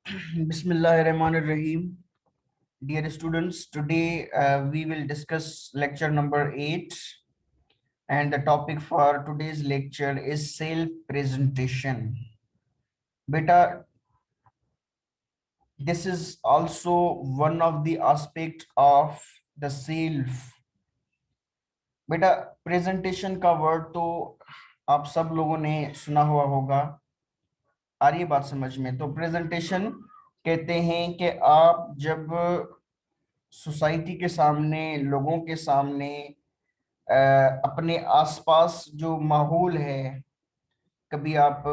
Bismillahirrahmanirrahim. Dear students, today we will discuss lecture number 8, and the topic for today's lecture is self-presentation. Beta, this is also one of the aspects of the self. बेटा presentation का word तो आप सब लोगों ने सुना हुआ होगा। आ रही है बात समझ में? तो प्रेजेंटेशन कहते हैं कि आप जब सोसाइटी के सामने, लोगों के सामने, अपने आसपास जो माहौल है, कभी आप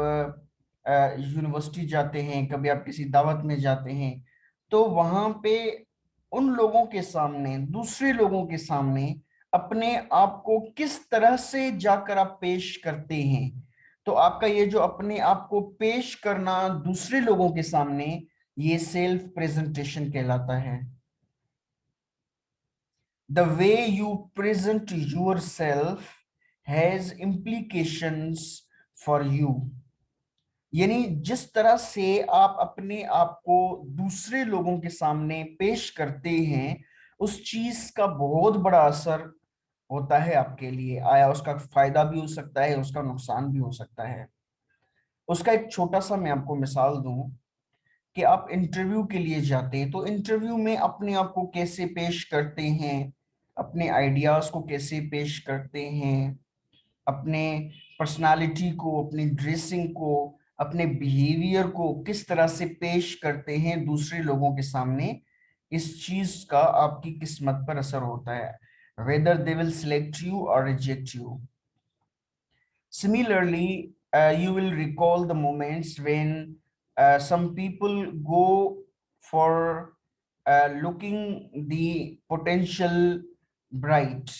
यूनिवर्सिटी जाते हैं, कभी आप किसी दावत में जाते हैं, तो वहां पे उन लोगों के सामने, दूसरे लोगों के सामने अपने आप को किस तरह से जाकर आप पेश करते हैं। तो आपका ये जो अपने आप को पेश करना दूसरे लोगों के सामने, ये सेल्फ प्रेजेंटेशन कहलाता है। The way you present yourself has implications for you. यानी जिस तरह से आप अपने आप को दूसरे लोगों के सामने पेश करते हैं, उस चीज का बहुत बड़ा असर होता है आपके लिए। आया उसका फायदा भी हो सकता है, उसका नुकसान भी हो सकता है। उसका एक छोटा सा मैं आपको मिसाल दूं कि आप इंटरव्यू के लिए जाते हैं, तो इंटरव्यू में अपने आप को कैसे पेश करते हैं, अपने आइडियाज को कैसे पेश करते हैं, अपने पर्सनालिटी को, अपनी ड्रेसिंग को, अपने बिहेवियर को किस तरह से पेश करते हैं दूसरे लोगों के सामने, इस चीज का आपकी किस्मत पर असर होता है। Whether they will select you or reject you. Similarly, you will recall the moments when some people go for looking the potential bride.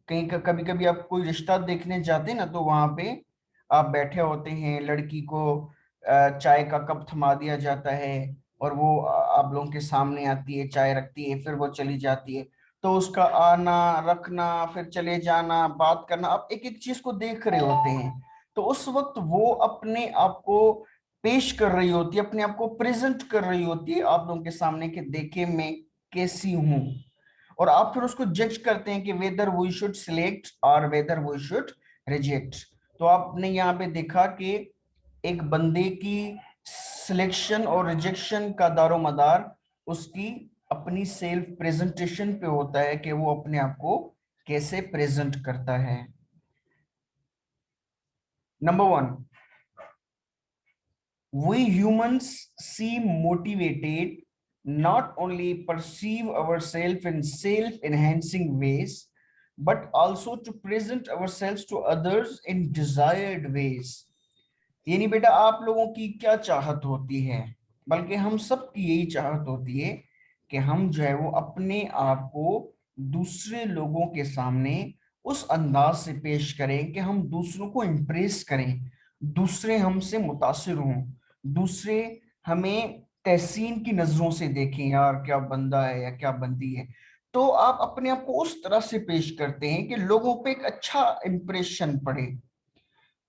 कहीं कभी कभी आप कोई रिश्ता देखने जाते हैं ना, तो वहां पे आप बैठे होते हैं, लड़की को चाय का कप थमा दिया जाता है और वो आप लोगों के सामने आती है, चाय रखती है, फिर वो चली जाती है। तो उसका आना, रखना, फिर चले जाना, बात करना, आप एक एक चीज को देख रहे होते हैं। तो उस वक्त वो अपने आप को पेश कर रही होती है, अपने आप को प्रेजेंट कर रही होती है आप लोगों के सामने कि देखे मैं कैसी हूं। और आप फिर उसको जज करते हैं कि वेदर वी शुड सिलेक्ट और वेदर वी शुड रिजेक्ट। तो आपने यहाँ पे देखा कि एक बंदे की सिलेक्शन और रिजेक्शन का दारोमदार उसकी अपनी सेल्फ प्रेजेंटेशन पे होता है कि वो अपने आप को कैसे प्रेजेंट करता है। Number 1, we humans seem motivated not only perceive ourselves in self-enhancing ways, but also to present ourselves to others in desired ways. यानी बेटा आप लोगों की क्या चाहत होती है, बल्कि हम सब की यही चाहत होती है कि हम जो है वो अपने आप को दूसरे लोगों के सामने उस अंदाज से पेश करें कि हम दूसरों को इम्प्रेस करें, दूसरे हमसे मुतासिर हों, दूसरे हमें तहसीन की नजरों से देखें, यार क्या बंदा है या क्या बंदी है। तो आप अपने आप को उस तरह से पेश करते हैं कि लोगों पे एक अच्छा इंप्रेशन पड़े।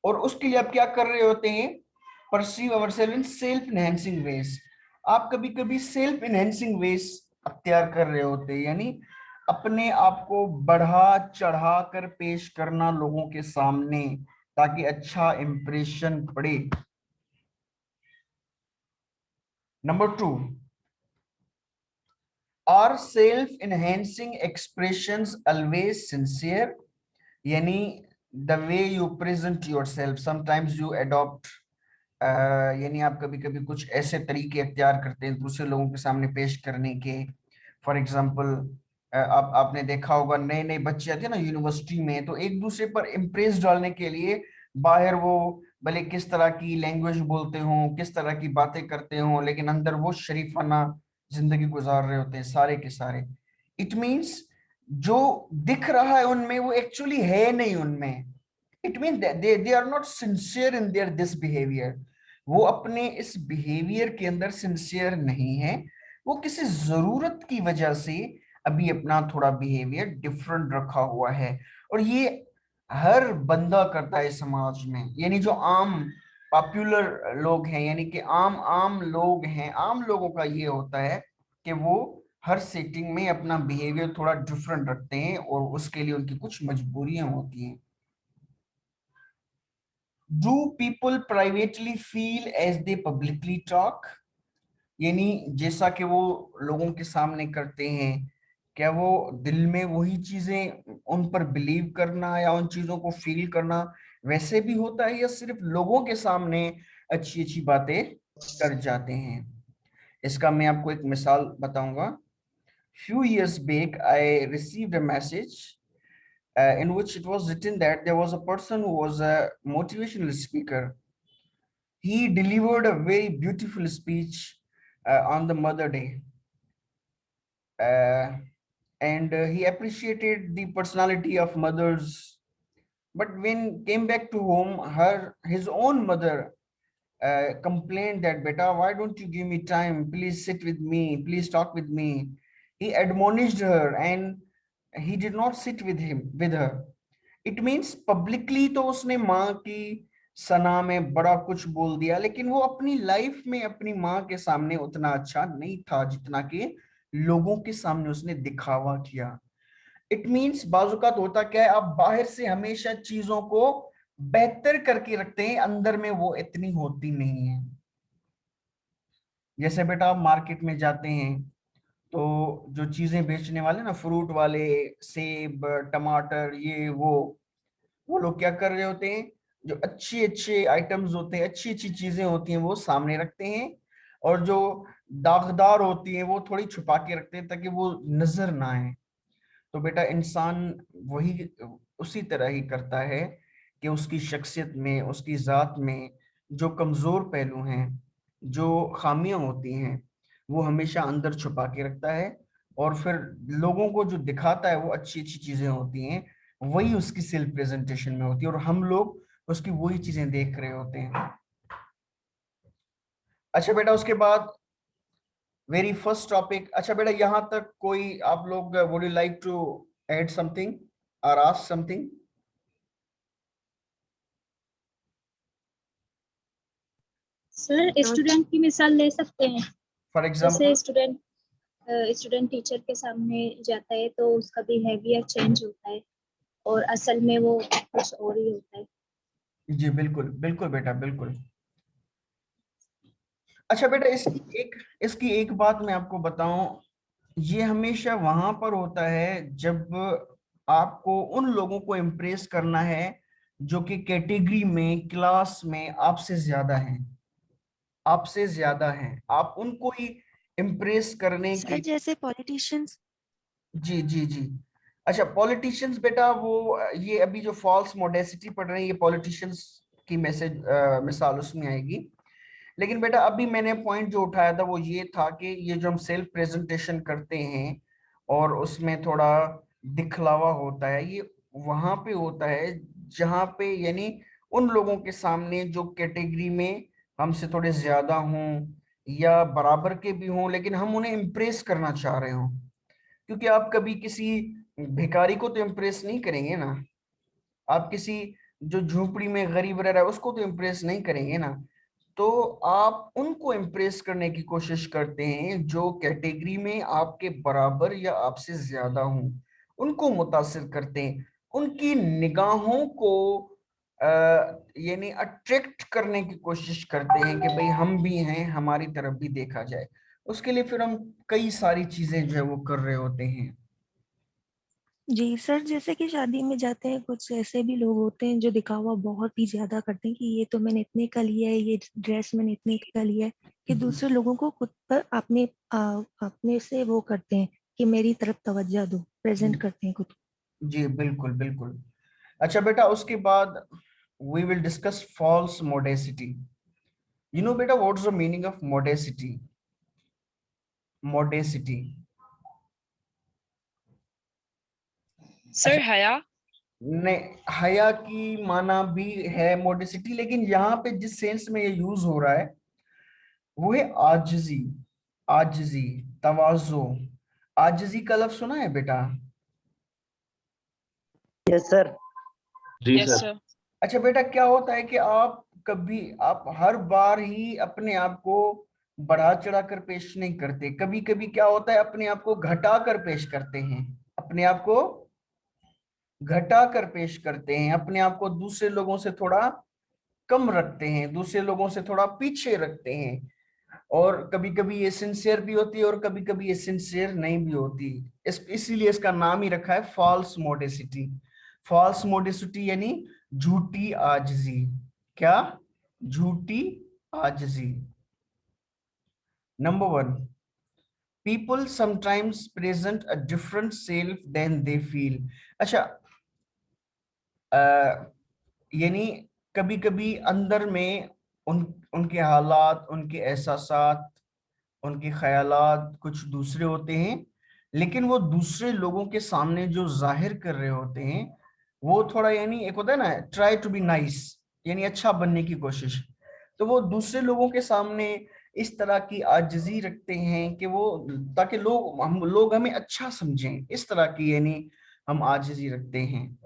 और उसके लिए आप क्या कर रहे होते हैं? Perceive ourselves in self enhancing ways. आप कभी कभी सेल्फ इनहेंसिंग वेज अख्तियार कर रहे होते हैं, यानी अपने आप को बढ़ा चढ़ा कर पेश करना लोगों के सामने, ताकि अच्छा इंप्रेशन पड़े। Number 2, are self enhancing expressions always sincere? यानी the way you present yourself, sometimes you adopt, यानी आप कभी कभी कुछ ऐसे तरीके अख्तियार करते हैं दूसरे लोगों के सामने पेश करने के। फॉर एग्जाम्पल, आप आपने देखा होगा नए नए बच्चे आते हैं ना यूनिवर्सिटी में, तो एक दूसरे पर इम्प्रेस डालने के लिए बाहर वो भले किस तरह की लैंग्वेज बोलते हों, किस तरह की बातें करते हों, लेकिन अंदर वो शरीफाना जिंदगी गुजार रहे होते हैं सारे के सारे। इट मीन्स जो दिख रहा है उनमें वो एक्चुअली है नहीं उनमें। It mean they are not sincere in their this behaviour. वो अपने इस बिहेवियर के अंदर सिंसियर नहीं है, वो किसी जरूरत की वजह से अभी अपना थोड़ा बिहेवियर डिफरेंट रखा हुआ है। और ये हर बंदा करता है समाज में, यानी जो आम पॉपुलर लोग हैं, यानी कि आम आम लोग हैं, आम लोगों का ये होता है कि वो हर सेटिंग में अपना बिहेवियर थोड़ा डिफरेंट रखते हैं और उसके लिए उनकी कुछ मजबूरियां होती हैं। Do people privately feel as they publicly talk, यानी जैसा कि वो लोगों के सामने करते हैं, क्या वो दिल में वही चीजें उन पर बिलीव करना या उन चीजों को फील करना वैसे भी होता है, या सिर्फ लोगों के सामने अच्छी अच्छी बातें कर जाते हैं? इसका मैं आपको एक मिसाल बताऊंगा। Few years back, I received a message in which it was written that there was a person who was a motivational speaker. He delivered a very beautiful speech on the Mother Day, uh, and he appreciated the personality of mothers. But when came back to home, his own mother complained that, "Beta, why don't you give me time? Please sit with me. Please talk with me." He admonished her, and he did not sit with her. It means publicly तो उसने माँ की सना में बड़ा कुछ बोल दिया, लेकिन वो अपनी लाइफ में अपनी माँ के सामने उतना अच्छा नहीं था जितना कि लोगों के सामने उसने दिखावा किया। इट मीन्स बाजुकात होता क्या है, आप बाहर से हमेशा चीजों को बेहतर करके रखते हैं, अंदर में वो इतनी होती नहीं है। जैसे बेटा आप मार्केट में जाते हैं तो जो चीजें बेचने वाले ना, फ्रूट वाले, सेब, टमाटर, ये वो लोग क्या कर रहे होते हैं, जो अच्छे अच्छे आइटम्स होते हैं, अच्छी अच्छी चीजें होती हैं, वो सामने रखते हैं, और जो दागदार होती है वो थोड़ी छुपा के रखते हैं ताकि वो नजर ना आए। तो बेटा इंसान वही उसी तरह ही करता है कि उसकी शख्सियत में, उसकी जात में जो कमजोर पहलू हैं, जो खामियां होती हैं, वो हमेशा अंदर छुपा के रखता है, और फिर लोगों को जो दिखाता है वो अच्छी अच्छी चीजें होती हैं, वही उसकी सेल्फ प्रेजेंटेशन में होती है, और हम लोग उसकी वही चीजें देख रहे होते हैं। अच्छा बेटा, उसके बाद वेरी फर्स्ट टॉपिक। अच्छा बेटा, यहां तक कोई आप लोग would you like to add something और आस्क समथिंग? सर स्टूडेंट की मिसाल ले सकते हैं। फॉर जैसे एग्जांपल? स्टूडेंट टीचर के सामने जाता है तो उसका बिहेवियर चेंज होता है और असल में वो कुछ और ही होता है। जी बिल्कुल बिल्कुल बेटा, बिल्कुल। अच्छा बेटा, इसकी एक बात मैं आपको बताऊं, ये हमेशा वहां पर होता है जब आपको उन लोगों को इम्प्रेस करना है जो कि कैटेगरी में, क्लास में आपसे ज्यादा हैं, आपसे ज्यादा हैं, आप उनको ही इम्प्रेस करने सर के। जैसे पॉलिटिशियंस। जी जी जी। अच्छा पॉलिटिशियंस बेटा, वो ये अभी जो फॉल्स मोडेसिटी पढ़ रहे हैं, ये पॉलिटिशियंस की मिसाल उसमें आएगी। लेकिन बेटा अभी मैंने पॉइंट जो उठाया था वो ये था कि ये जो हम सेल्फ प्रेजेंटेशन करते हैं और उसमें थोड़ा दिखलावा होता है, ये वहां पे होता है जहां पे, यानी उन लोगों के सामने जो कैटेगरी में हमसे थोड़े ज्यादा हों या बराबर के भी हों, लेकिन हम उन्हें इम्प्रेस करना चाह रहे हों। क्योंकि आप कभी किसी भिखारी को तो इम्प्रेस नहीं करेंगे ना, आप किसी जो झोपड़ी में गरीब रह रहा है उसको तो इम्प्रेस नहीं करेंगे ना। तो आप उनको इम्प्रेस करने की कोशिश करते हैं जो कैटेगरी में आपके बराबर या आपसे ज्यादा हों, उनको मुतासिर करते हैं, उनकी निगाहों को यानी अट्रैक्ट करने की कोशिश करते हैं कि भाई हम भी हैं, हमारी तरफ भी देखा जाए। उसके लिए फिर हम कई सारी चीजें जो है वो कर रहे होते हैं। जी सर, जैसे कि शादी में जाते हैं कुछ ऐसे भी लोग होते हैं जो दिखावा बहुत ही ज्यादा करते हैं कि ये तो मैंने इतने का लिया है, ये ड्रेस मैंने इतने का लिया है, कि दूसरे लोगों को खुद पर अपने से वो करते हैं कि मेरी तरफ तवज्जो दो, प्रेजेंट करते हैं खुद को। जी बिल्कुल बिल्कुल। अच्छा बेटा, उसके बाद we will discuss false modesty. You know beta, what's the meaning of modesty? Modesty. Sir हया। नहीं, हया की माना भी है मोडेसिटी, लेकिन यहाँ पे जिस सेंस में ये यूज हो रहा है वो है आजिजी। आजिजी, तवाजो। आजिजी का लफ्ज सुना है बेटा? Yes sir. जी यस सर। सर। अच्छा बेटा, क्या होता है कि आप कभी आप हर बार ही अपने आप को बढ़ा चढ़ा कर पेश नहीं करते, कभी कभी क्या होता है अपने आप को घटा कर पेश करते हैं, अपने आप को घटा कर पेश करते हैं, अपने आप को दूसरे लोगों से थोड़ा कम रखते हैं, दूसरे लोगों से थोड़ा पीछे रखते हैं। और कभी कभी ये सिंसियर भी होती है और कभी कभी ये सिंसियर नहीं भी होती। इसीलिए इसका नाम ही रखा है फॉल्स मोडेसिटी। फॉल्स मोडेसिटी यानी झूठी आजिजी। क्या? झूठी आजिजी। Number 1, people sometimes present a different self than they feel। अच्छा, यानी कभी कभी अंदर में उनके हालात, उनके एहसासात, उनके ख्यालात कुछ दूसरे होते हैं, लेकिन वो दूसरे लोगों के सामने जो जाहिर कर रहे होते हैं वो थोड़ा, यानी एक होता है ना ट्राई टू बी नाइस, यानी अच्छा बनने की कोशिश। तो वो दूसरे लोगों के सामने इस तरह की आजिज़ी रखते हैं कि वो, ताकि लोग हमें अच्छा समझें, इस तरह की यानी हम आजिज़ी रखते हैं।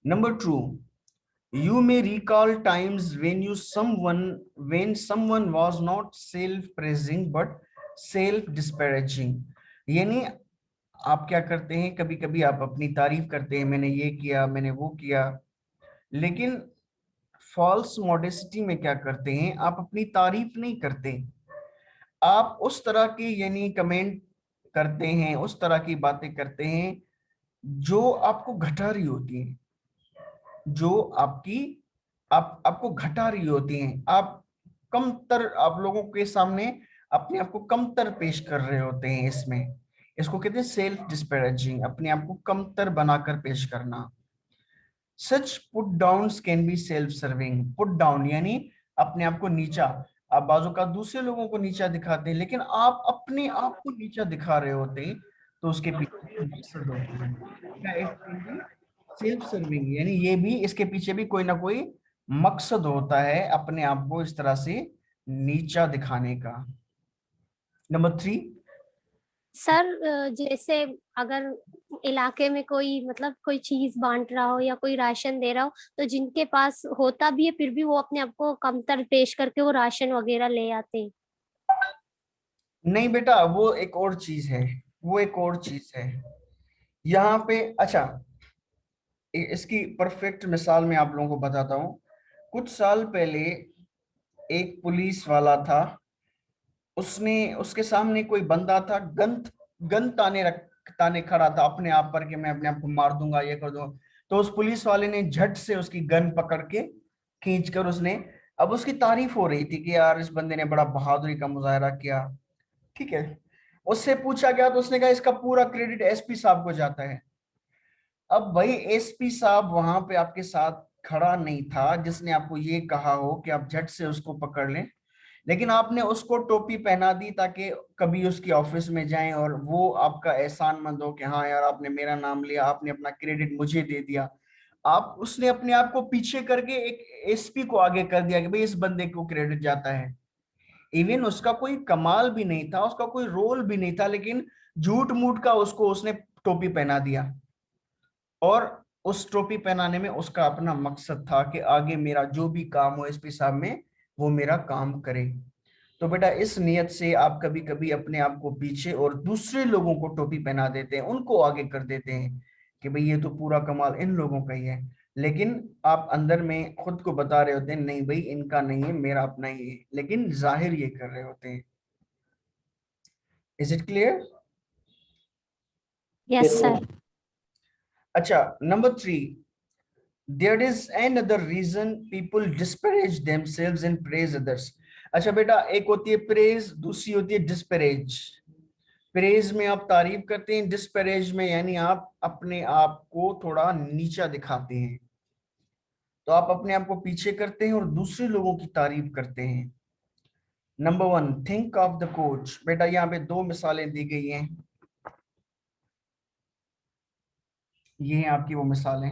Number 2, you may recall times when someone was not self praising but self disparaging। यानी आप क्या करते हैं, कभी कभी आप अपनी तारीफ करते हैं, मैंने ये किया, मैंने वो किया, लेकिन फॉल्स मॉडेस्टी में क्या करते हैं, आप अपनी तारीफ नहीं करते, आप उस तरह की यानी कमेंट करते हैं, उस तरह की बातें करते हैं जो आपको घटा रही होती हैं, जो आपको घटा रही होती हैं। आप कमतर, आप लोगों के सामने अपने आप को कमतर पेश कर रहे होते हैं। इसको कहते हैं सेल्फ डिस्पैरेजिंग, अपने आप को कमतर बनाकर पेश करना। Such put downs can be self serving. Put down यानी अपने आप को नीचा। आप बाजू का दूसरे लोगों को नीचा दिखाते हैं, लेकिन आप अपने आप को नीचा दिखा रहे होते हैं, तो उसके पीछे मकसद होता है। क्या it can be self serving, यानी ये भी, इसके पीछे भी कोई ना कोई मकसद होता है अपने आप को इस तरह से नीचा दिखाने का। नंबर 3, सर जैसे अगर इलाके में कोई मतलब कोई चीज बांट रहा हो या कोई राशन दे रहा हो, तो जिनके पास होता भी है फिर भी वो अपने आप को कमतर पेश करके वो राशन वगैरह ले आते हैं। नहीं बेटा, वो एक और चीज है, वो एक और चीज है यहाँ पे। अच्छा, इसकी परफेक्ट मिसाल मैं आप लोगों को बताता हूँ। कुछ साल पहले एक पुलिस वाला था, उसके सामने कोई बंदा था, गन ताने खड़ा था अपने आप पर कि मैं अपने आप को मार दूंगा, ये कर दूंगा। तो उस पुलिस वाले ने झट से उसकी गन पकड़ के खींच कर उसने, अब उसकी तारीफ हो रही थी कि यार इस बंदे ने बड़ा बहादुरी का मुजाहरा किया, ठीक है। उससे पूछा गया तो उसने कहा इसका पूरा क्रेडिट एसपी साहब को जाता है। अब भाई एसपी साहब वहां पे आपके साथ खड़ा नहीं था जिसने आपको ये कहा हो कि आप झट से उसको पकड़ लें, लेकिन आपने उसको टोपी पहना दी ताकि कभी उसकी ऑफिस में जाएं और वो आपका एहसानमंद हो कि हाँ यार आपने मेरा नाम लिया, आपने अपना क्रेडिट मुझे दे दिया। आप उसने अपने आप को पीछे करके एक एसपी को आगे कर दिया कि भाई इस बंदे को क्रेडिट जाता है। इवन उसका कोई कमाल भी नहीं था, उसका कोई रोल भी नहीं था, लेकिन झूठ मूठ का उसको उसने टोपी पहना दिया। और उस टोपी पहनाने में उसका अपना मकसद था कि आगे मेरा जो भी काम हो एसपी साहब में, वो मेरा काम करे। तो बेटा इस नियत से आप कभी कभी अपने आप को पीछे और दूसरे लोगों को टोपी पहना देते हैं, उनको आगे कर देते हैं कि भाई ये तो पूरा कमाल इन लोगों का ही है, लेकिन आप अंदर में खुद को बता रहे होते हैं नहीं भाई इनका नहीं है, मेरा अपना ही है, लेकिन जाहिर ये कर रहे होते हैं। Is it clear? Yes sir. अच्छा, number 3, there is another reason people disparage themselves and praise others। अच्छा बेटा, एक होती है प्रेज, दूसरी होती है डिस्पैरेज। प्रेज में आप तारीफ करते हैं, डिस्पैरेज में यानी आप अपने आप को थोड़ा नीचा दिखाते हैं। तो आप अपने आप को पीछे करते हैं और दूसरे लोगों की तारीफ करते हैं। Number 1, think of the coach. बेटा यहाँ पे 2 मिसालें दी गई हैं, ये हैं आपकी वो मिसालें।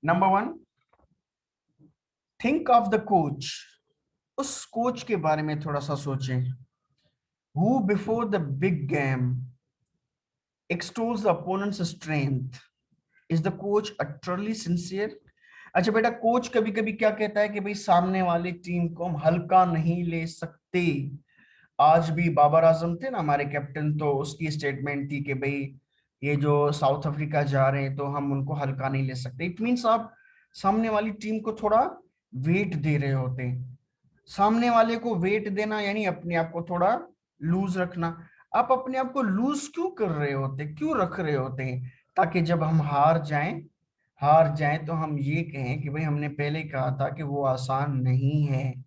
Number 1, think of the coach. उस कोच के बारे में थोड़ा सा सोचें। Who before the big game extols the opponent's strength? Is the coach utterly sincere? अच्छा बेटा, कोच कभी कभी क्या कहता है कि भाई सामने वाली टीम को हम हल्का नहीं ले सकते। आज भी बाबर आजम थे ना हमारे कैप्टन, तो उसकी स्टेटमेंट थी कि भाई ये जो साउथ अफ्रीका जा रहे हैं तो हम उनको हल्का नहीं ले सकते। इट मीन्स आप सामने वाली टीम को थोड़ा वेट दे रहे होते हैं। सामने वाले को वेट देना यानी अपने आप को थोड़ा लूज रखना। आप अपने आप को लूज क्यों कर रहे होते, क्यों रख रहे होते हैं? ताकि जब हम हार जाएं तो हम ये कहें कि भाई हमने पहले कहा था कि वो आसान नहीं है।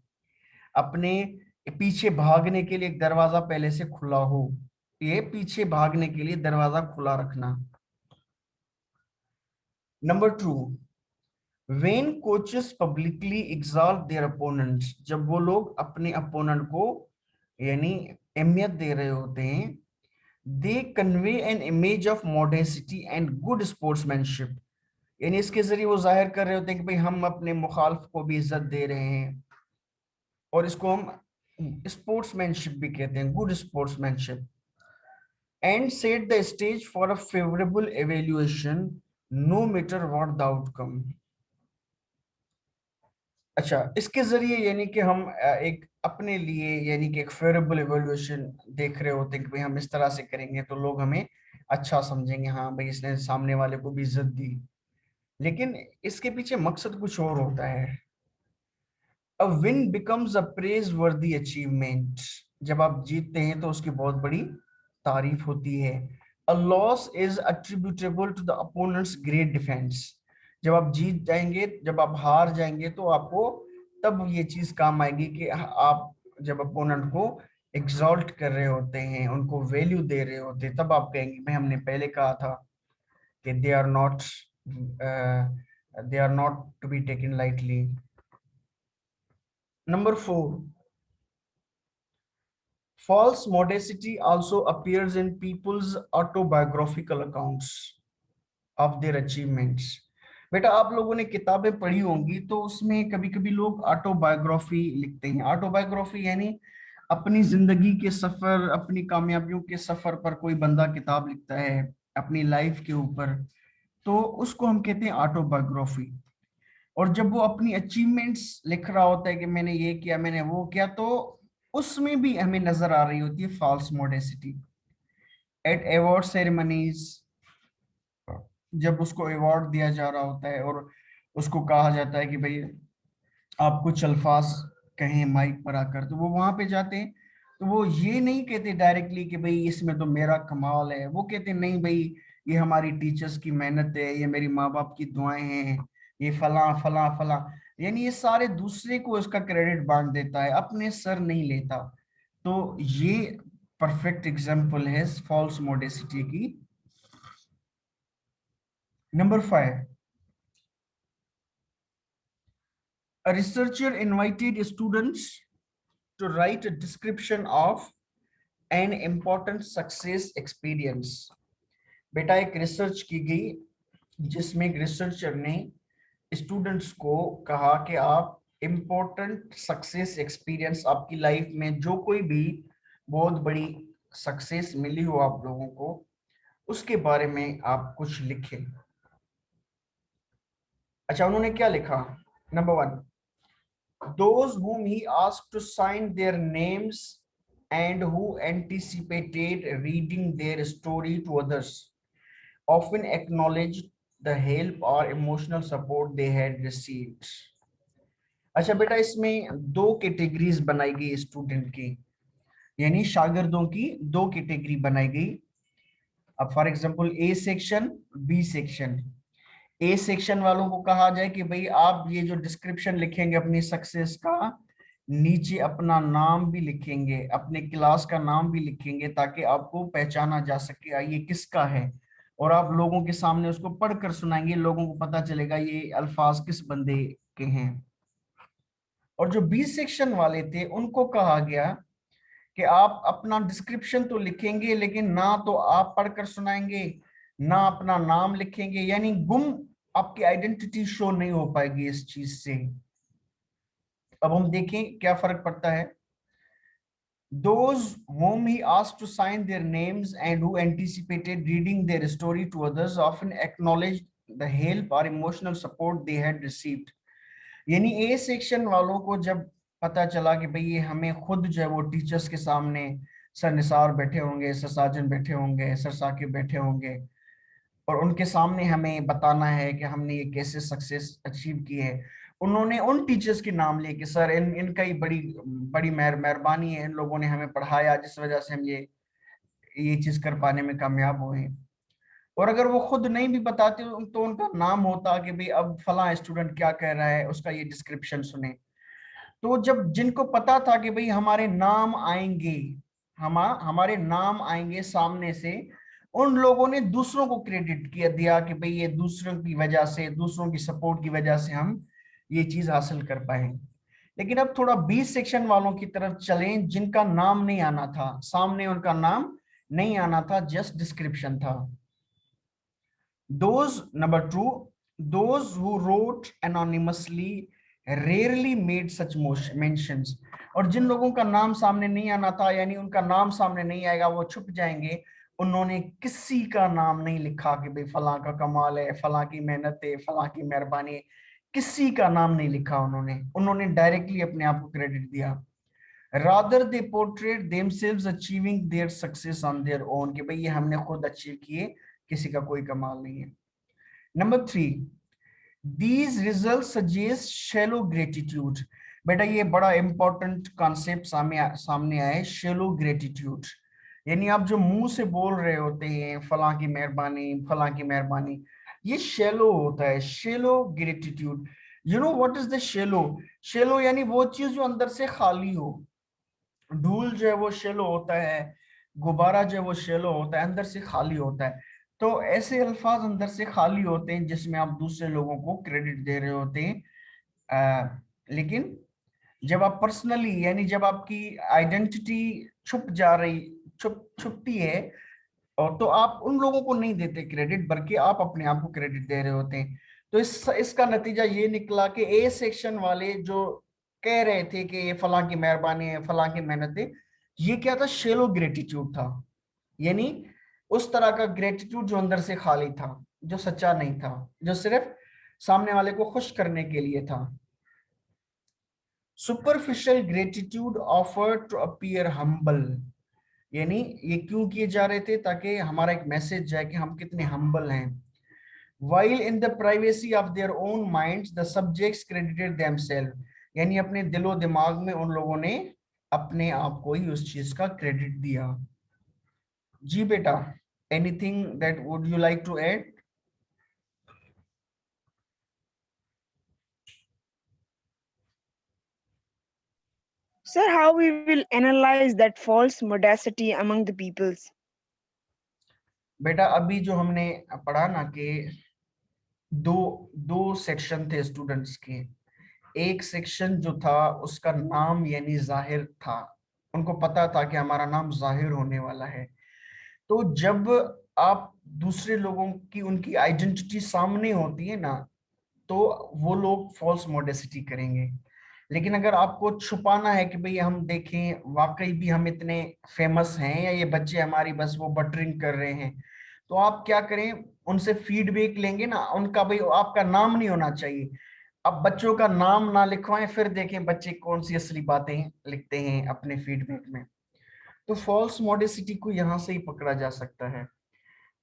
अपने पीछे भागने के लिए एक दरवाजा पहले से खुला हो, ये पीछे भागने के लिए दरवाजा खुला रखना। Number 2, when coaches publicly exalt their opponents, जब वो लोग अपने अपोनेंट को यानी अहमियत दे रहे होते हैं, they convey an image of modesty and good sportsmanship, यानी इसके जरिए वो जाहिर कर रहे होते हैं कि भाई हम अपने मुखालिफ को भी इज्जत दे रहे हैं, और इसको हम स्पोर्ट्समैनशिप भी कहते हैं, good sportsmanship. And set the stage for a favourable evaluation no matter what the outcome. अच्छा, इसके जरिए यानी कि हम एक अपने लिए यानी कि एक फेवरेबल एवेल्युएशन देख रहे होते हैं कि भाई हम इस तरह से करेंगे तो लोग हमें अच्छा समझेंगे, हाँ भाई इसने सामने वाले को भी इज्जत दी। लेकिन इसके पीछे मकसद कुछ और होता है। A win becomes a praiseworthy achievement, जब आप जीतते हैं तो उसकी बहुत बड़ी तारीफ होती है। A loss is attributable to the opponent's great defense, जब आप जीत जाएंगे, जब आप हार जाएंगे तो आपको तब ये चीज काम आएगी कि आप जब अपोनेंट को एग्जॉल्ट कर रहे होते हैं, उनको वैल्यू दे रहे होते हैं, तब आप कहेंगे भाई हमने पहले कहा था कि they are not to be taken lightly. Number 4, false modesty also appears in people's autobiographical accounts of their achievements. बेटा आप लोगों ने किताबें पढ़ी होंगी तो उसमें कभी कभी लोग ऑटोबायोग्राफी लिखते हैं। ऑटोबायोग्राफी यानी अपनी जिंदगी के सफर, अपनी कामयाबियों के सफर पर कोई बंदा किताब लिखता है अपनी लाइफ के ऊपर, तो उसको हम कहते हैं ऑटोबायोग्राफी। और जब वो अपनी अचीवमेंट्स लिख रहा होता है कि मैंने ये किया, मैंने वो किया, तो उसमें भी हमें नजर आ रही होती है false modesty. At award ceremonies, जब उसको अवार्ड दिया जा रहा होता है और उसको कहा जाता है कि भाई आप कुछ अल्फाज कहें माइक पर आकर, तो वो वहां पे जाते हैं तो वो ये नहीं कहते डायरेक्टली कि भाई इसमें तो मेरा कमाल है, वो कहते नहीं भाई ये हमारी टीचर्स की मेहनत है, ये मेरी माँ बाप की दुआएं हैं, ये फला फला फला, यानी ये सारे दूसरे को इसका क्रेडिट बांट देता है, अपने सर नहीं लेता। तो ये परफेक्ट एग्जांपल है फॉल्स मॉडेस्टी की। Number 5, a researcher invited students to write a description of an important success experience। बेटा एक रिसर्च की गई जिसमें एक रिसर्चर ने स्टूडेंट्स को कहा कि आप इम्पोर्टेंट सक्सेस एक्सपीरियंस, आपकी लाइफ में जो कोई भी बहुत बड़ी सक्सेस मिली हो आप लोगों को, उसके बारे में आप कुछ लिखें। अच्छा, उन्होंने क्या लिखा? Number 1, those whom he asked to sign their names and who anticipated reading their story to others often acknowledged the help or emotional support they had received। अच्छा बेटा, इसमें 2 कैटेगरीज बनाई गई स्टूडेंट की, यानी शागिर्दों की 2 कैटेगरी बनाई गई। अब for example A section, B section. A section वालों को कहा जाए कि भाई आप ये जो डिस्क्रिप्शन लिखेंगे अपनी सक्सेस का, नीचे अपना नाम भी लिखेंगे, अपने क्लास का नाम भी लिखेंगे, ताकि आपको पहचाना जा सके ये किसका है, और आप लोगों के सामने उसको पढ़कर सुनाएंगे, लोगों को पता चलेगा ये अल्फाज किस बंदे के हैं। और जो बी सेक्शन वाले थे उनको कहा गया कि आप अपना डिस्क्रिप्शन तो लिखेंगे लेकिन ना तो आप पढ़कर सुनाएंगे, ना अपना नाम लिखेंगे, यानी गुम आपकी आइडेंटिटी शो नहीं हो पाएगी इस चीज से। अब हम देखें क्या फर्क पड़ता है। Those whom he asked to sign their names and who anticipated reading their story to others often acknowledged the help or emotional support they had received. यानी ए सेक्शन वालों को जब पता चला कि भाई ये हमें खुद जो है वो टीचर्स के सामने सर निसार बैठे होंगे, सर साजन बैठे होंगे, सर साकिब बैठे होंगे और उनके सामने हमें बताना है कि हमने ये कैसे सक्सेस अचीव की है, उन्होंने उन टीचर्स के नाम लिए कि सर इनका ही बड़ी बड़ी मेहरबानी है, इन लोगों ने हमें पढ़ाया जिस वजह से हम ये चीज कर पाने में कामयाब हुए। और अगर वो खुद नहीं भी बताते तो उनका नाम होता कि भाई अब फला स्टूडेंट क्या कह रहा है, उसका ये डिस्क्रिप्शन सुने। तो जब जिनको पता था कि भाई हमारे नाम आएंगे, हमारे नाम आएंगे सामने से, उन लोगों ने दूसरों को क्रेडिट किया दिया कि भाई ये दूसरों की वजह से, दूसरों की सपोर्ट की वजह से हम ये चीज हासिल कर पाए। लेकिन अब थोड़ा बी सेक्शन वालों की तरफ चलें, जिनका नाम नहीं आना था सामने, उनका नाम नहीं आना था, जस्ट डिस्क्रिप्शन था। Those, number 2, those who wrote anonymously rarely made such mentions. और जिन लोगों का नाम सामने नहीं आना था, यानी उनका नाम सामने नहीं आएगा, वो छुप जाएंगे, उन्होंने किसी का नाम नहीं लिखा कि भाई फलां का कमाल है, फलां की मेहनत है, फलां की मेहरबानी है, किसी का नाम नहीं लिखा उन्होंने डायरेक्टली अपने आप को क्रेडिट दिया। Rather they portrayed themselves achieving their success on their own, कि भाई ये हमने खुद अचीव किए, किसी का कोई कमाल नहीं है। Number 3, these results suggest shallow gratitude. बेटा ये बड़ा इंपॉर्टेंट कॉन्सेप्ट सामने आए, shallow gratitude। यानी आप जो मुंह से बोल रहे होते हैं फलां की मेहरबानी, फलां की मेहरबानी, ये shallow होता है, shallow gratitude। You know what is the shallow? Shallow यानी वो चीज जो अंदर से खाली हो। धूल जो है वो शेलो होता है, गुब्बारा जो है वो शेलो होता है, अंदर से खाली होता है। तो ऐसे अल्फाज अंदर से खाली होते हैं जिसमें आप दूसरे लोगों को क्रेडिट दे रहे होते हैं। लेकिन जब आप पर्सनली, यानी जब आपकी आइडेंटिटी छुपती है, और तो आप उन लोगों को नहीं देते क्रेडिट, बल्कि आप अपने आप को क्रेडिट दे रहे होते हैं। तो इसका नतीजा ये निकला कि ए सेक्शन वाले जो कह रहे थे कि ये फलां की मेहरबानी है, फलां की मेहनत है, ये क्या था? शेलो ग्रेटिट्यूड था। यानी उस तरह का ग्रेटिट्यूड जो अंदर से खाली था, जो सच्चा नहीं था, जो सिर्फ सामने वाले को खुश करने के लिए था। Superficial gratitude offer to appear humble. यानी ये क्यों किए जा रहे थे? ताकि हमारा एक मैसेज जाए कि हम कितने हम्बल हैं। While in the privacy of their own minds, the subjects credited themselves. यानी अपने दिलो दिमाग में उन लोगों ने अपने आप को ही उस चीज का क्रेडिट दिया। जी बेटा, anything that would you like to add? Sir, how we will analyze that false modesty among the peoples? बेटा अभी जो हमने पढ़ा ना कि दो सेक्शन थे स्टूडेंट्स के। एक सेक्शन जो था उसका नाम यानी जाहिर था, उनको पता था कि हमारा नाम जाहिर होने वाला है। तो जब आप दूसरे लोगों की उनकी आइडेंटिटी सामने होती है ना, तो वो लोग फॉल्स मॉडेस्टी करेंगे। लेकिन अगर आपको छुपाना है कि भाई हम देखें वाकई भी हम इतने फेमस हैं, या ये बच्चे हमारी बस वो बटरिंग कर रहे हैं, तो आप क्या करें? उनसे फीडबैक लेंगे ना उनका, भाई आपका नाम नहीं होना चाहिए। अब बच्चों का नाम ना लिखवाएं, फिर देखें बच्चे कौन सी असली बातें लिखते हैं अपने फीडबैक में। तो फॉल्स मॉडेस्टी को यहाँ से ही पकड़ा जा सकता है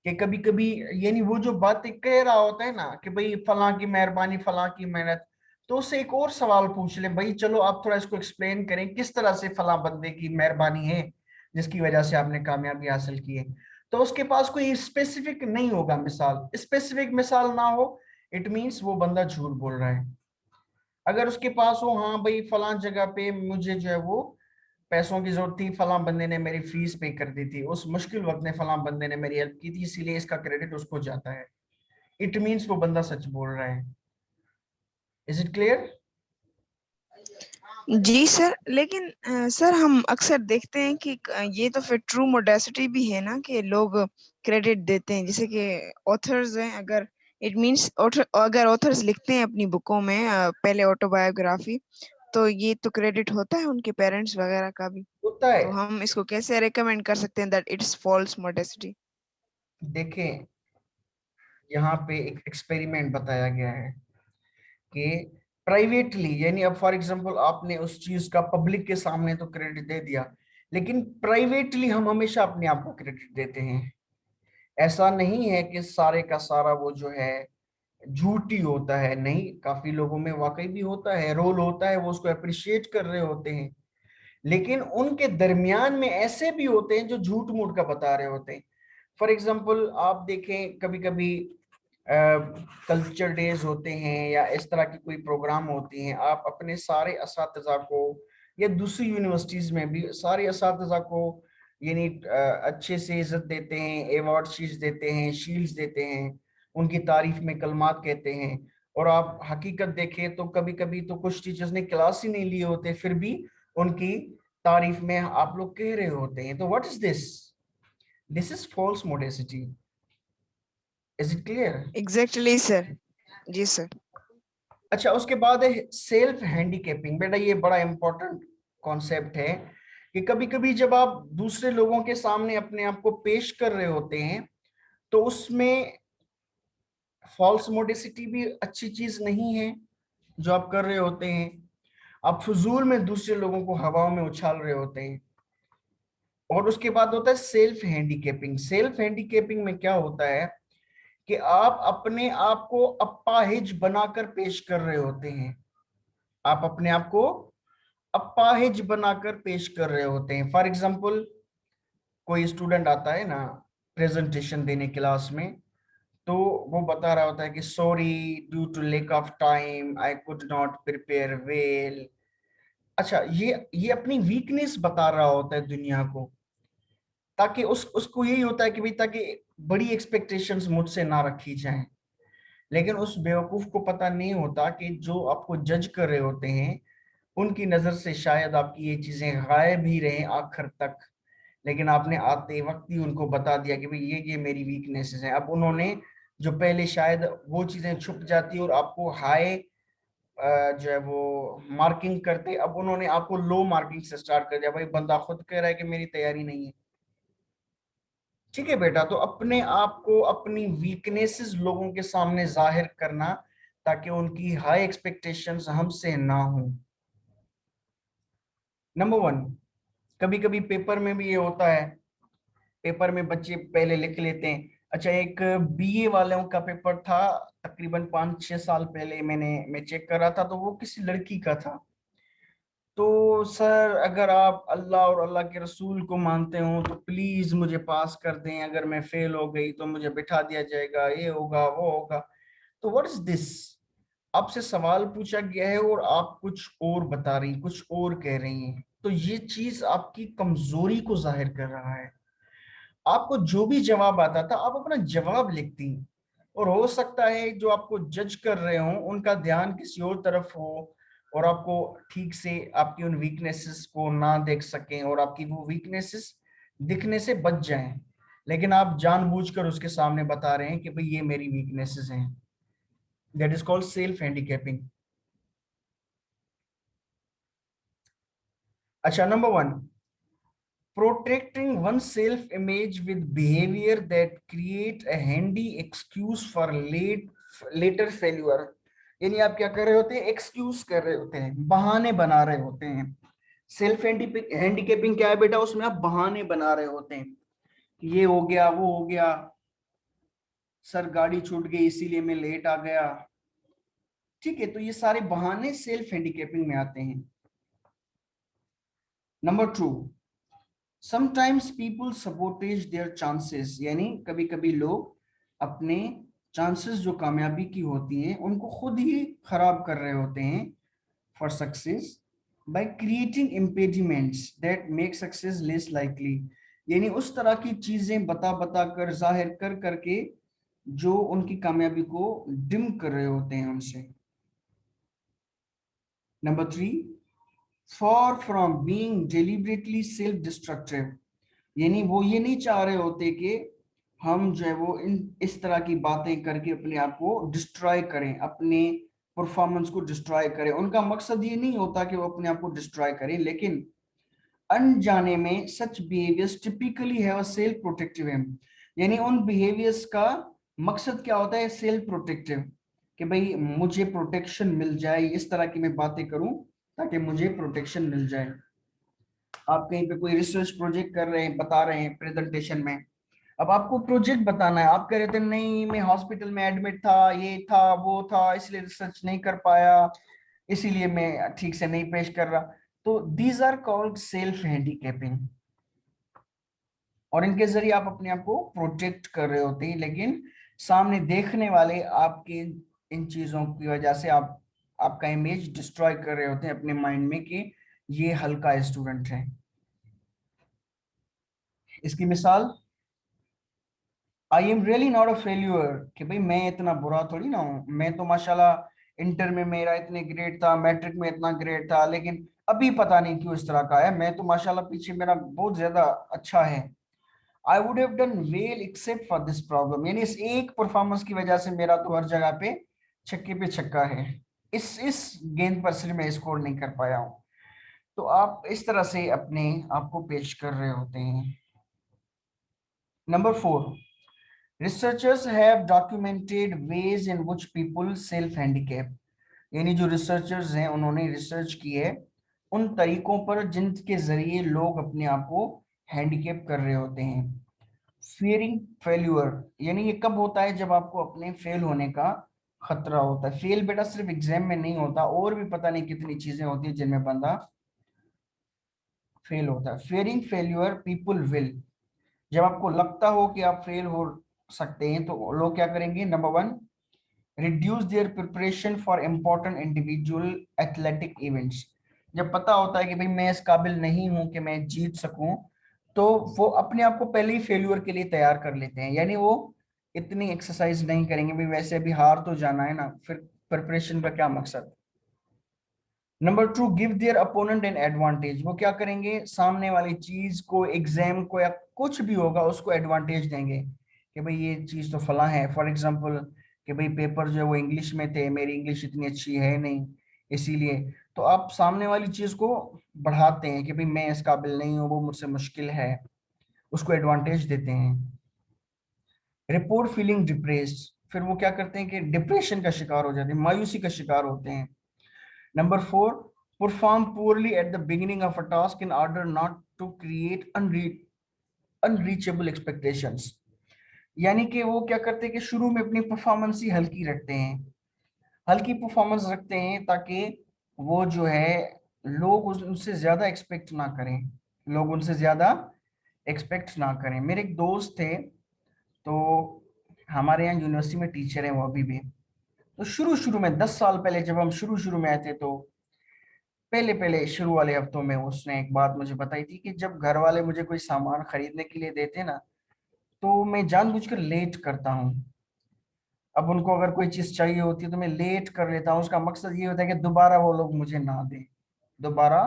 कि कभी कभी, यानी वो जो बातें कह रहा होता है ना कि भाई फलां की मेहरबानी, फलां की मेहनत, तो उससे एक और सवाल पूछ ले, भाई चलो आप थोड़ा इसको एक्सप्लेन करें, किस तरह से फलां बंदे की मेहरबानी है जिसकी वजह से आपने कामयाबी हासिल की है। तो उसके पास कोई स्पेसिफिक नहीं होगा मिसाल, स्पेसिफिक मिसाल ना हो, इट मीन्स वो बंदा झूठ बोल रहा है। अगर उसके पास हो, हाँ भाई फलां जगह पे मुझे जो है वो पैसों की जरूरत थी, फलां बंदे ने मेरी फीस पे कर दी थी, उस मुश्किल वक्त में फलां बंदे ने मेरी हेल्प की थी, इसीलिए इसका क्रेडिट उसको जाता है, इट मीन्स वो बंदा सच बोल रहा है। Is it clear? जी सर, लेकिन सर हम अक्सर देखते हैं कि ये तो फिर ट्रू मोडेसिटी भी है ना कि लोग क्रेडिट देते हैं, जैसे कि ऑथर्स हैं, अगर इट मींस अगर ऑथर्स लिखते हैं अपनी बुकों में पहले ऑटोबायोग्राफी, तो ये तो क्रेडिट होता है उनके पेरेंट्स वगैरह का भी। होता है। तो हम इसको कैसे रेकमेंड कर सकते हैं दैट इट्स फॉल्स मोडेसिटी? देखें, यहाँ पे एक एक्सपेरिमेंट बताया गया है कि प्राइवेटली, यानी अब फॉर एग्जांपल आपने उस चीज का पब्लिक के सामने तो क्रेडिट दे दिया, लेकिन प्राइवेटली हम हमेशा अपने आप को क्रेडिट देते हैं। ऐसा नहीं है कि सारे का सारा वो जो है झूठी होता है, नहीं, काफी लोगों में वाकई भी होता है, रोल होता है, वो उसको अप्रिशिएट कर रहे होते हैं, लेकिन उनके दरमियान में ऐसे भी होते हैं जो झूठ मूठ का बता रहे होते हैं। फॉर एग्जाम्पल आप देखें, कभी कभी कल्चर डेज होते हैं या इस तरह की कोई प्रोग्राम होती हैं, आप अपने सारे असातिज़ा को या दूसरी यूनिवर्सिटीज में भी सारे असातिज़ा को यानी अच्छे से इज्जत देते हैं, अवार्ड शीट्स देते हैं, शील्ड्स देते हैं, उनकी तारीफ में कलमात कहते हैं। और आप हकीकत देखें तो कभी कभी तो कुछ टीचर्स ने क्लास ही नहीं लिए होते, फिर भी उनकी तारीफ में आप लोग कह रहे होते हैं। तो what is this? This is false modesty. Is it clear? Exactly sir. जी सर। अच्छा, उसके बाद है सेल्फ हैंडीकैपिंग। बेटा ये बड़ा इंपॉर्टेंट कॉन्सेप्ट है कि कभी कभी जब आप दूसरे लोगों के सामने अपने आप को पेश कर रहे होते हैं तो उसमें फॉल्स मोडेसिटी भी अच्छी चीज नहीं है जो आप कर रहे होते हैं। आप फजूल में दूसरे लोगों को हवाओं में उछाल रहे होते हैं। और उसके बाद होता है सेल्फ हैंडीकैपिंग। सेल्फ हैंडीकैपिंग में क्या होता है कि आप अपने आप को अपाहिज बनाकर पेश कर रहे होते हैं। आप अपने आप को अपाहिज बनाकर पेश कर रहे होते हैं। फॉर एग्जाम्पल, कोई स्टूडेंट आता है ना प्रेजेंटेशन देने क्लास में, तो वो बता रहा होता है कि sorry due to lack of time I could not prepare well. अच्छा, ये अपनी वीकनेस बता रहा होता है दुनिया को, ताकि उसको यही होता है कि भाई ताकि बड़ी एक्सपेक्टेशंस मुझसे ना रखी जाएं। लेकिन उस बेवकूफ को पता नहीं होता कि जो आपको जज कर रहे होते हैं उनकी नजर से शायद आपकी ये चीजें गायब ही रहें आखिर तक, लेकिन आपने आते वक्त ही उनको बता दिया कि भाई ये मेरी वीकनेसेस हैं। अब उन्होंने जो पहले शायद वो चीजें छुप जाती और आपको हाई जो है वो मार्किंग करते, अब उन्होंने आपको लो मार्किंग से स्टार्ट कर दिया। भाई बंदा खुद कह रहा है कि मेरी तैयारी नहीं है। ठीक है बेटा, तो अपने आप को अपनी वीकनेसेस लोगों के सामने जाहिर करना ताकि उनकी हाई एक्सपेक्टेशंस हमसे ना हो। नंबर 1, कभी कभी पेपर में भी ये होता है, पेपर में बच्चे पहले लिख लेते हैं। अच्छा, एक बीए वालों का पेपर था, तकरीबन 5-6 साल पहले मैं चेक कर रहा था, तो वो किसी लड़की का था। तो सर, अगर आप अल्लाह और अल्लाह के रसूल को मानते हो तो प्लीज मुझे पास कर दें, अगर मैं फेल हो गई तो मुझे बिठा दिया जाएगा, ये होगा वो होगा। तो व्हाट इज दिस? आपसे सवाल पूछा गया है और आप कुछ और बता रही, कुछ और कह रही हैं, तो ये चीज आपकी कमजोरी को जाहिर कर रहा है। आपको जो भी जवाब आता था आप अपना जवाब लिखती, और हो सकता है जो आपको जज कर रहे हो उनका ध्यान किसी और तरफ हो और आपको ठीक से आपकी उन वीकनेसेस को ना देख सकें और आपकी वो वीकनेसेस दिखने से बच जाएं, लेकिन आप जानबूझकर उसके सामने बता रहे हैं कि भाई ये मेरी वीकनेसेस हैं। That is called self handicapping. अच्छा, number 1, protecting one's self-image with behavior that create a handy excuse for later failure। यानी आप क्या कर रहे होते हैं? एक्सक्यूज कर रहे होते हैं, बहाने बना रहे होते हैं। सेल्फ हैंडीकैपिंग क्या है बेटा? उसमें आप बहाने बना रहे होते हैं, ये हो गया वो हो गया, सर गाड़ी छूट गई इसीलिए मैं लेट आ गया। ठीक है, तो ये सारे बहाने सेल्फ हैंडीकैपिंग में आते हैं। Number 2, sometimes people sabotage their chances. यानी कभी कभी लोग अपने चांसेस जो कामयाबी की होती हैं उनको खुद ही खराब कर रहे होते हैं for success by creating impediments that make success less likely. यानी उस तरह की चीजें बता बता कर, जाहिर कर करके जो उनकी कामयाबी को डिम कर रहे होते हैं उनसे। Number 3, far from being deliberately self destructive। यानी वो ये नहीं चाह रहे होते कि हम जो है वो इस तरह की बातें करके अपने आप को डिस्ट्रॉय करें, अपने परफॉर्मेंस को डिस्ट्रॉय करें। उनका मकसद ये नहीं होता कि वो अपने आप को डिस्ट्रॉय करें, लेकिन अनजाने में such behaviours typically have a self protective aim. यानी उन बिहेवियर्स का मकसद क्या होता है? सेल्फ प्रोटेक्टिव, कि भाई मुझे प्रोटेक्शन मिल जाए, इस तरह की मैं बातें करूं ताकि मुझे प्रोटेक्शन मिल जाए। आप कहीं पे कोई रिसर्च प्रोजेक्ट कर रहे हैं, बता रहे हैं प्रेजेंटेशन में, अब आपको प्रोजेक्ट बताना है, आप कह रहे थे नहीं मैं हॉस्पिटल में एडमिट था, ये था वो था, इसलिए रिसर्च नहीं कर पाया, इसीलिए मैं ठीक से नहीं पेश कर रहा। तो these are called self handicapping, और इनके जरिए आप अपने आप को प्रोटेक्ट कर रहे होते हैं, लेकिन सामने देखने वाले आपके इन चीजों की वजह से आपका इमेज डिस्ट्रॉय कर रहे होते हैं अपने माइंड में कि ये हल्का स्टूडेंट है। इसकी मिसाल, I am really not a failure, कि भाई मैं इतना बुरा थोड़ी ना हूँ, मैं तो माशाल्लाह इंटर में मेरा इतने ग्रेड था, मैट्रिक में इतना ग्रेड था, लेकिन अभी पता नहीं क्यों इस तरह का है, मैं तो माशाल्लाह पीछे मेरा बहुत ज्यादा अच्छा है। I would have done well except for this problem, यानी इस एक परफॉर्मेंस की वजह से मेरा तो हर जगह पे छक्के पे छक्का है, इस गेंद पर सिर्फ मैं स्कोर नहीं कर पाया हूँ। तो आप इस तरह से अपने आप को पेश कर रहे होते हैं। Number 4, researchers have documented ways in which people self handicap, यानी जो रिसर्चर्स हैं उन्होंने रिसर्च की है उन तरीकों पर जिनके जरिए लोग अपने आप को हैंडीकैप कर रहे होते हैं। फियरिंग फेल्यूर, यानी ये कब होता है? जब आपको अपने फेल होने का खतरा होता है। फेल बेटा सिर्फ एग्जाम में नहीं होता, और भी पता नहीं कितनी चीजें होती है जिनमें बंदा फेल होता है। फियरिंग फेल्यूर पीपल विल, जब आपको लगता हो कि आप फेल हो सकते हैं तो लोग क्या करेंगे? Number 1, reduce there preparation for important individual athletic events, जब पता होता है कि भाई मैं इस काबिल नहीं हूं कि मैं जीत सकूं, तो वो अपने आप को पहले ही फेल्यूर के लिए तैयार कर लेते हैं, यानी वो इतनी एक्सरसाइज नहीं करेंगे, भाई वैसे अभी हार तो जाना है ना, फिर प्रिपरेशन का क्या मकसद। Number 2, give their opponent an advantage, वो क्या करेंगे? सामने वाली चीज को, एग्जाम को या कुछ भी होगा उसको एडवांटेज देंगे कि भाई ये चीज तो फला है। फॉर एग्जांपल कि भाई पेपर जो है वो इंग्लिश में थे, मेरी इंग्लिश इतनी अच्छी है नहीं, इसीलिए तो आप सामने वाली चीज को बढ़ाते हैं कि भाई मैं इस काबिल नहीं हूँ, वो मुझसे मुश्किल है, उसको एडवांटेज देते हैं। रिपोर्ट फीलिंग डिप्रेस्ड, फिर वो क्या करते हैं कि डिप्रेशन का शिकार हो जाते हैं, मायूसी का शिकार होते हैं। Number 4, perform poorly at the beginning of a task in order not to create unreachable expectations, यानी कि वो क्या करते हैं कि शुरू में अपनी परफॉर्मेंस ही हल्की रखते हैं, हल्की परफॉर्मेंस रखते हैं ताकि वो जो है लोग उनसे ज्यादा एक्सपेक्ट ना करें, लोग उनसे ज्यादा एक्सपेक्ट ना करें। मेरे एक दोस्त थे, तो हमारे यहाँ यूनिवर्सिटी में टीचर हैं वो अभी भी, तो शुरू शुरू में 10 साल पहले जब हम शुरू शुरू में आए थे, तो पहले पहले शुरू वाले हफ्तों में उसने एक बात मुझे बताई थी कि जब घर वाले मुझे कोई सामान खरीदने के लिए देते ना, तो मैं जानबूझकर लेट करता हूँ। अब उनको अगर कोई चीज चाहिए होती है तो मैं लेट कर लेता हूँ, उसका मकसद ये होता है कि दोबारा वो लोग मुझे ना दें, दोबारा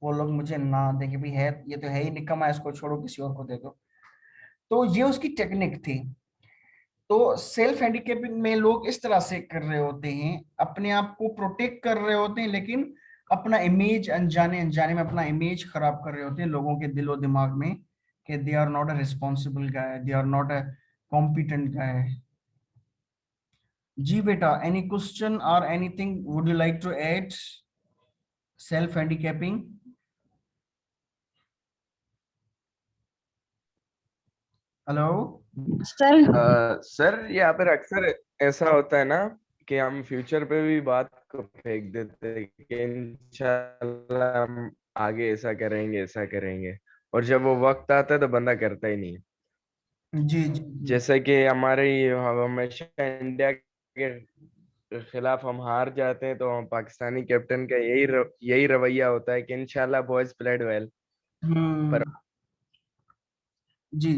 वो लोग मुझे ना दें कि भाई है ये तो है ही निकम्मा, इसको छोड़ो किसी और को दे दो। तो ये उसकी टेक्निक थी। तो सेल्फ हैंडीकैपिंग में लोग इस तरह से कर रहे होते हैं, अपने आप को प्रोटेक्ट कर रहे होते हैं, लेकिन अपना इमेज अनजाने अनजाने में अपना इमेज खराब कर रहे होते हैं लोगों के दिलो दिमाग में कि they are not a responsible guy, they are not a competent guy. जी बेटा, any question or anything would you like to add? Self handicapping. Hello sir यहाँ पर अक्सर ऐसा होता है ना कि हम फ्यूचर पे भी बात को फेंक देते हैं कि इंशाल्लाह हम आगे ऐसा करेंगे, और जब वो वक्त आता है तो बंदा करता ही नहीं। जी जी जी जैसे कि हमारे हमेशा इंडिया के खिलाफ हम हार जाते हैं, तो हम पाकिस्तानी कैप्टन का यही रवैया होता है कि इंशाल्लाह बॉयज प्लेड वेल। पर जी।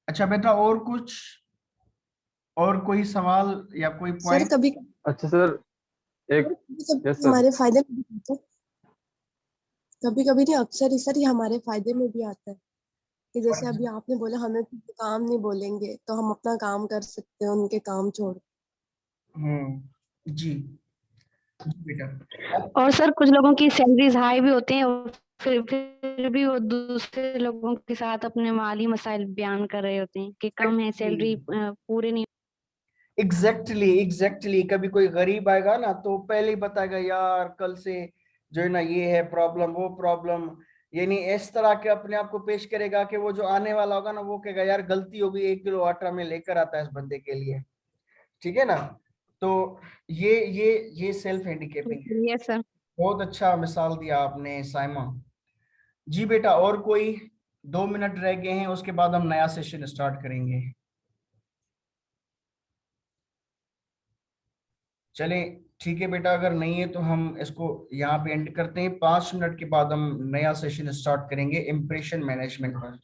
अच्छा बेटा, और कुछ, और कोई सवाल या कोई सर पॉइंट? कभी अच्छा सर, एक यस सर। हमारे फायदे में भी आता है, कभी कभी नहीं, अक्सर ही सर ये हमारे फायदे में भी आता है कि जैसे अभी आपने बोला हमें कुछ काम नहीं बोलेंगे तो हम अपना काम कर सकते हैं उनके काम छोड़। जी जी बेटा। और सर कुछ लोगों की सैलरीज हाई भी होती हैं और फिर भी वो दूसरे लोगों के साथ अपने माली मसाइल बयान कर रहे होते हैं कि कम है सैलरी, पूरे नहीं। एग्जैक्टली कभी कोई गरीब आएगा ना तो पहले ही बताएगा यार कल से जो है ना ये है प्रॉब्लम वो प्रॉब्लम, यानी इस तरह के अपने आप को पेश करेगा कि वो जो आने वाला होगा ना वो कहेगा यार गलती हो गई, 1 किलो आटा में लेकर आता है इस बंदे के लिए। ठीक है ना? तो ये सेल्फ हैंडीकेपिंग है। Yes sir. बहुत अच्छा मिसाल दिया आपने साइमा जी। बेटा और कोई? 2 मिनट रह गए हैं, उसके बाद हम नया सेशन स्टार्ट करेंगे। चलें ठीक है बेटा, अगर नहीं है तो हम इसको यहाँ पे एंड करते हैं। 5 मिनट के बाद हम नया सेशन स्टार्ट करेंगे इम्प्रेशन मैनेजमेंट पर।